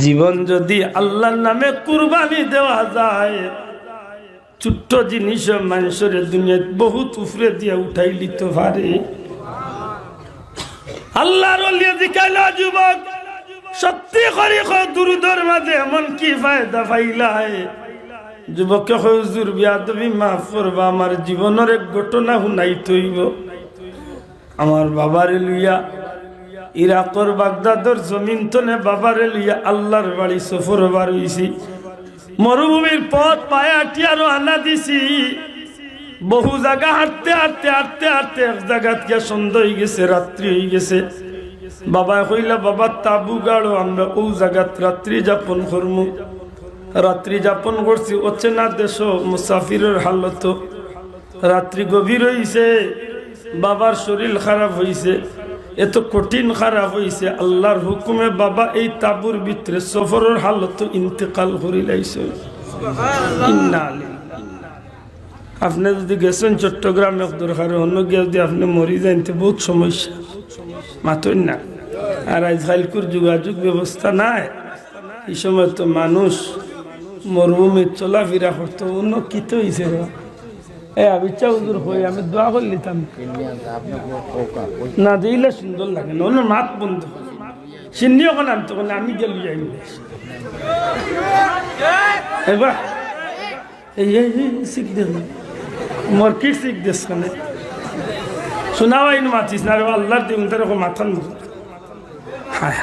জীবন যদি আল্লাহর নামে কুরবানি দেওয়া যায়, ছোট্ট জিনিস মানুষের দুনিয়াত বহুত উপরে দিয়া উঠাই লিতে পারে। আল্লাহর ওলি জিকাইলা যুবক, সত্যি করে দুরুদর মাঝে এমন কি ফায়দা পাইলাই? যুবককে হুজুর বিয়াদবি মাফ করবা, আমার জীবনের এক ঘটনা শুনাই থইব। আমার বাবারে লইয়া ইরাকর বাগদাদর জমিন তনে বাবারে লইয়া আল্লাহর বাড়ি সফর বার হইছি। মরুভূমির পথ পায়ে আটিয়ারও আনা দিছি। বহু জায়গা হাঁটতে হাঁটতে হাঁটতে হাঁটতে এক জায়গাত গিয়া সন্ধ্যা হয়ে গেছে, রাত্রি হয়ে গেছে। বাবা কইলা, বাবা তাবু গাড়ো, আমরা ও জায়গাত রাত্রি যাপন করমু। রাত্রি যাপন করছি, অচেনা দেশ, মুসাফিরের হালত। রাত্রি গভীর হইছে, বাবার শরীর খারাপ হইছে, এত কঠিন খারাপ হইছে। আল্লাহর হুকুমে বাবা এই তাবুর ভিতরে সফরের হালত ইন্তেকাল করি লাইছে। আপনি যদি গেছেন চট্টগ্রামে দরকার অন্য গিয়ে যদি আপনি মরি যাইতে বহুত সমস্যা, মাতই না। আর আজকালকুর যোগাযোগ ব্যবস্থা নাই। এই সময় তো মানুষ মরুভূমি চলাফেরা করতো, অন্য কিত হয়েছে। আমি চাউদুর হয়ে আমি দোয়া করে নিতাম না, দিলে সুন্দর লাগে না। অন্য মাত বন্ধ চিনি ওখান আনতো, আমি গেল যাই এবার শিখ দে মোর কি শিখ দেশ কানে শোনাও মাতিস না। আল্লাহর দিন তার মাথা হ্যাঁ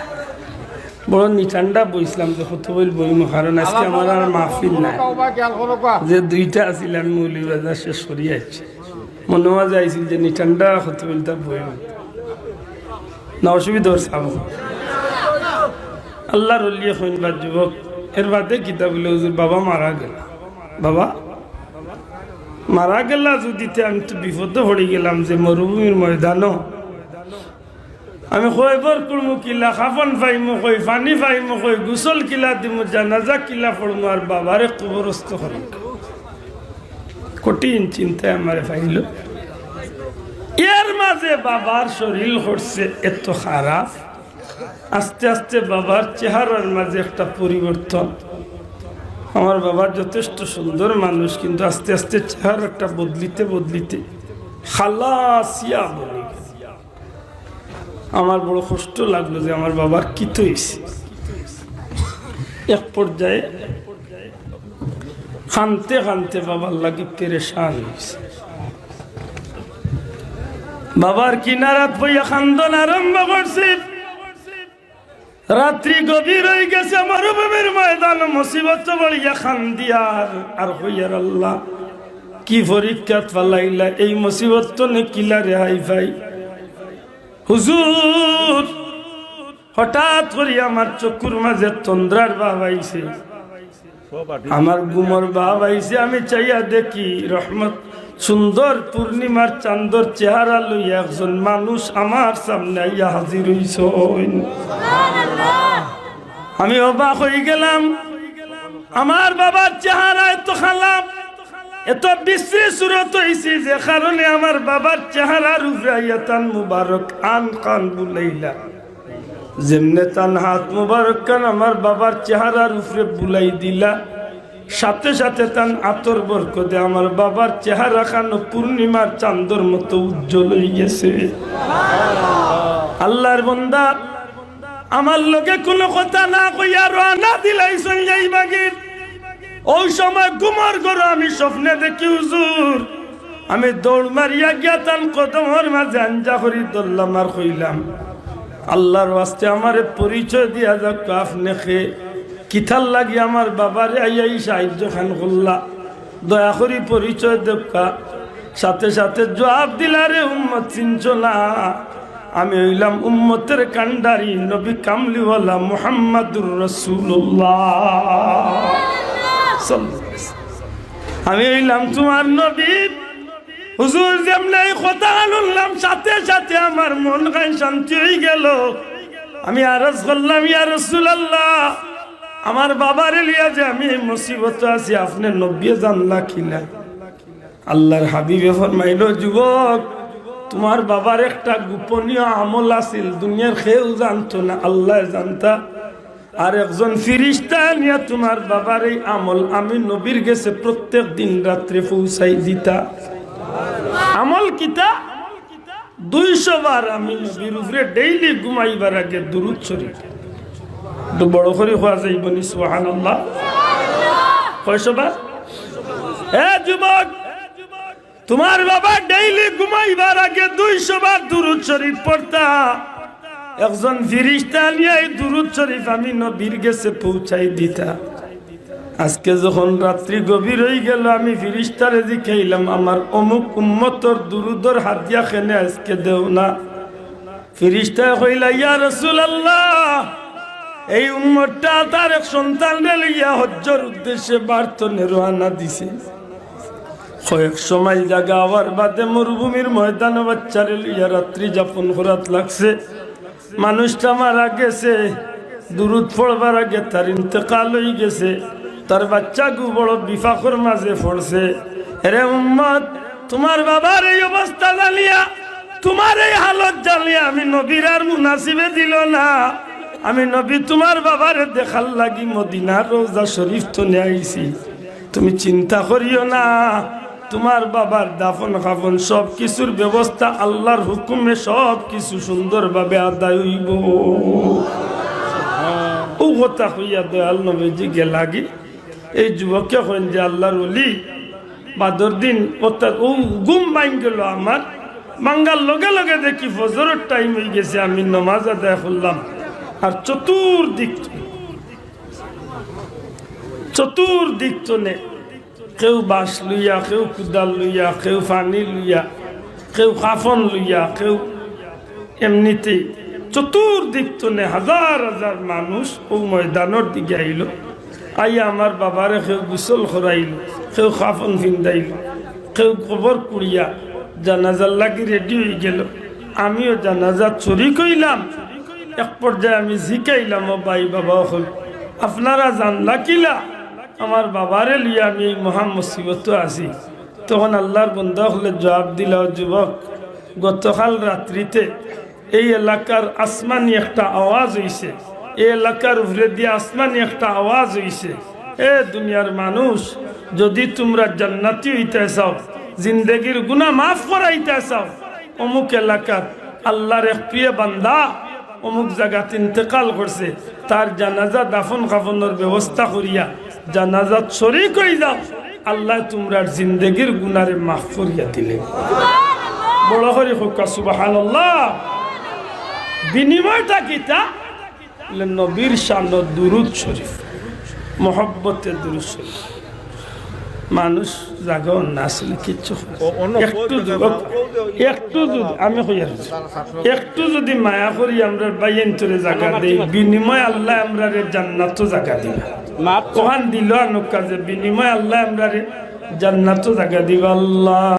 বড় নিঠান্ডা বইছিলাম যে কত বই বইম, কারণ আজকে আমার আর মাহফিল নাই। যে দুইটা আছিল আমি মৌলিবাজার শেষ করিয়ে আসছি, মনে হয় যাইছিল যে নিঠান্ডা কত বলতা বইম না, অসুবিধা হচ্ছে। আল্লাহর ওলিয়ে কইনবার যুবক এর বাদে কিতাব বলে হুজুর বাবা মারা গেল। বাবা মারা গেলা যদিতে আমি তো বিপদে পড়ে গেলাম যে মরুভূমির ময়দানও আমি কয়বার করমু কিলা, খাফন পাইমু কই, পানি পাইমু কই, গোসল কিলা দিমু, জানাজা কিলা পড়মু, আর বাবারে কবরস্থ করম। কঠিন চিন্তায় আমারে পাইল। এর মাঝে বাবার শরীর হচ্ছে এত খারাপ, আস্তে আস্তে বাবার চেহারার মাঝে একটা পরিবর্তন। আমার বাবার যথেষ্ট সুন্দর মানুষ, কিন্তু আস্তে আস্তে চেহারাটা বদলিতে বদলিতে খালাসিয়া বলে গেল। আমার বড় কষ্ট লাগলো যে আমার বাবার কি তো হয়েছে। এক পর্যায়ে কানতে কানতে বাবার লাগি পেরেশান হয়েছে। বাবার কিনারাত বইয়া খান্দন আরম্ভ করছে। রাত্রি গভীর হয়ে গেছে, মরুভূমির ময়দান, মুসিবত বলিয়া খান্দিয়ার আর হইয়ার আল্লাহ কি পরীক্ষাত ফালাইলা, এই মুসিবত তো নে কিলা রেহাই ভাই। হুজুর হঠাৎ করে আমার চকুর মাঝে তন্দ্রার ভাব আইছে, আমার গুমর ভাব আইছে। আমি চাইয়া দেখি রহমত সুন্দর পূর্ণিমার চান্দর চেহারা লইয়া একজন মানুষ আমার সামনে আইয়া হাজির হইছ। আমি অবাক হয়ে গেলাম। আমার বাবার চেহারা এত খারাপ, এত বিশ্রী সুরত হয়েছে যে কারণে আমার বাবার চেহারার উপরে তান মুবারক আন কান বুলাইলা, যেমনে তান হাত মুবারক কান আমার বাবার চেহারার উপরে বুলাই দিলা, সাথে সাথে তান আতর বরকতে আমার বাবার চেহারা খান পূর্ণিমার চান্দর মতো উজ্জ্বল হয়ে গেছে। আল্লাহর বান্দা আমার লোকে কোনো কথা না কইয়া রানা দিলাইছেন এই বাগির। ওই সময় গুমর করো আমি স্বপ্নে দেখি হুজুর, আমি দৌড় মারিয়া গিয়া তান কদমর মাঝে আঞ্জা করি দল্লাম আর কইলাম, আল্লাহর ওয়াস্তে আমারে পরিচয় দিয়া যাক, আপনি খে কিথার লাগি আমার বাবারে আইয়াই সাহায্য খান করলা, দয়া করি পরিচয় দেখা। সাথে সাথে জবাব দিলারে উম্মত চিনছ না, আমি হইলাম উম্মতের কান্ডারি নবী কামলিওয়ালা মুহাম্মাদুর রাসূলুল্লাহ। আমি হইলাম তোমার নবী। হুজুর যেমনি কথা শুনলাম, সাথে সাথে আমার মন গায়ে শান্তি হয়ে গেল। আমি আরজ করলাম, ইয়া রাসূলুল্লাহ, আমার বাবারে লিয়া যে আমি মুসিবত আছি, আপনি নবী জানলা কিনা? আল্লাহর হাবিবে ফরমাইল, যুবক তোমার বাবার একটা গোপনীয় আমল আছিল, দুনিয়ার কেউ জানতো না, আল্লাহ জানতা। আর একজন ফিরিস্তা নিয়ে তোমার বাবার এই আমল আমি নবীর গেছে প্রত্যেক দিন রাত্রে পৌঁছাই দিতা। আমল কিতা 200 বার আমি নবীর উপরে ডেইলি ঘুমাইবার আগে দুরূদ শরীফ তো বড় করে হওয়া যাইব নি সুবহানাল্লাহ। কয়শো বার? এ যুবক, তোমার বাবা ডেইলি ঘুমাইবার আগে 200 বার দুরূদ শরীফ পড়তা। একজন ফিরিস্তা নিয়ে এই দুরূদ শরীফ আমি নবীর গেছে পৌঁছাই দিতা। আজকে যখন রাত্রি গভীর হয়ে গেল আমি ফিরিস্তারে জিখাইলাম আমার অমুক উম্মতর দুরূদর হাদিয়া খেনে আজকে দেও না। ফিরিস্তা কইলা ইয়া রাসূলুল্লাহ এই উম্মতটা তার এক সন্তানরে লইয়া হজ্জের উদ্দেশ্যে বার্তনে রওনা দিছে। কয়েক সময় জায়গা আবার বাদে মরুভূমির ময়দানে বাচ্চারে লইয়া রাত্রি যাপন করাত লাগছে। মানুষটা মারা গেছে, দুরূদ পড়বার আগে তার ইন্তেকাল হয়ে গেছে। তার বাচ্চা গু বড় বিফাকর মাঝে পড়ছে। রে উম্মত, তোমার বাবার এই অবস্থা জানিয়া, তোমার এই হালত জানিয়া আমি নবীর আর মুনাসিবে দিল না। আমি নবী তোমার বাবার দেখার লাগি মদিনার রওজা শরীফ তো নিয়ে আইছি। তুমি চিন্তা করিও না, তোমার বাবার দাফন খাফন সব কিছুর ব্যবস্থা আল্লাহর হুকুমে সব কিছু সুন্দরভাবে আদায় হইব। ও কথা হইয়া দয়াল নবীজি গেলাগি এই যুবককে কইন যে আল্লাহর ওলি বাদর দিন ও ঘুম ভাঙ গেল আমার। বাঙ্গার লগে লগে দেখি ফজরের টাইম হয়ে গেছে। আমি নামাজ আদায় করলাম আর চতুর্দিক চনে কেউ বাঁশ লইয়া, কেউ কুদাল লইয়া, কেউ পানি লইয়া, কেউ কাফন লইয়া, কেউ এমনিতেই চতুর্দিক চনে হাজার হাজার মানুষ ও ময়দানের দিকে আইল। আইয়া আমার বাবারে কেউ গোসল করাইল, কেউ কাফন ফিন্দাইল, কেউ কবর কুড়িয়া জানাজার লাগি রেডি হয়ে গেল। আমিও জানাজা চুরি কইলাম। এক পর্যায়ে আমি জিকাইলাম, ও ভাই বাবা হল আপনারা জানলা কিলা আমার বাবারে লিয়ে আমি এই মহা মুসিবত আছি। তখন আল্লাহর বন্ধা হলে জবাব দিল, যুবক গতকাল রাত্রিতে এই এলাকার আসমানি একটা আওয়াজ হইছে, এই এলাকার উপরে দিয়ে আসমানি একটা আওয়াজ হইছে, এ দুনিয়ার মানুষ যদি তোমরা জান্নাতি হইতে চাও, জিন্দেগির গুনাহ মাফ করাইতে চাও, অমুক এলাকার আল্লাহর এক প্রিয় বান্দা অমুক জায়গাতে ইন্তেকাল করছে, তার জানাজা দাফন কাফনের ব্যবস্থা করিয়া জানাজাত শরীক হয়ে যাও, আল্লাহ তোমরা জিন্দেগির গুনারে মাফ করিয়া দিলে। বড় করে হোক সুবহানাল্লাহ। বিনিময়টা কিতা? নবীর শানে দুরূদ শরীফ, মহব্বতে দুরূদ শরীফ। মানুষ জাগাও না আসলে কিচ্ছু একটু আমি একটু যদি মায়া করি আমরা বাইন তোরে জায়গা দেই, বিনিময় আল্লাহ আমরা জান্নাত জায়গা দিবা। ওখান দিল আনুকা যে বিনিময় আল্লাহ আমরা জান্নাত জায়গা দিবা। আল্লাহ